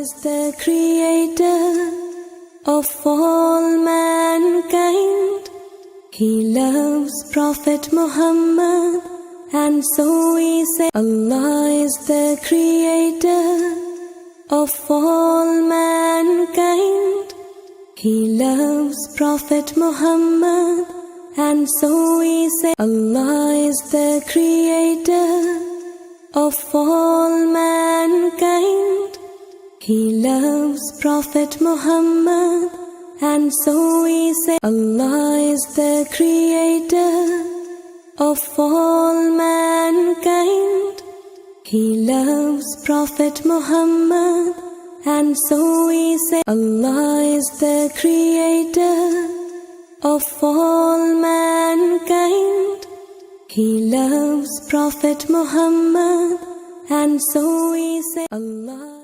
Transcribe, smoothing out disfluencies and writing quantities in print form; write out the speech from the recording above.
is the creator of all mankind. He loves Prophet Muhammad, and so we say Allah is the creator of all mankind. He loves Prophet Muhammad, and so we say Allah is the creator of all mankind. He loves Prophet Muhammad, and so we say Allah is the creator of all mankind. He loves Prophet Muhammad, and so we say Allah is the creator of all mankind. He loves Prophet Muhammad, and so we say Allah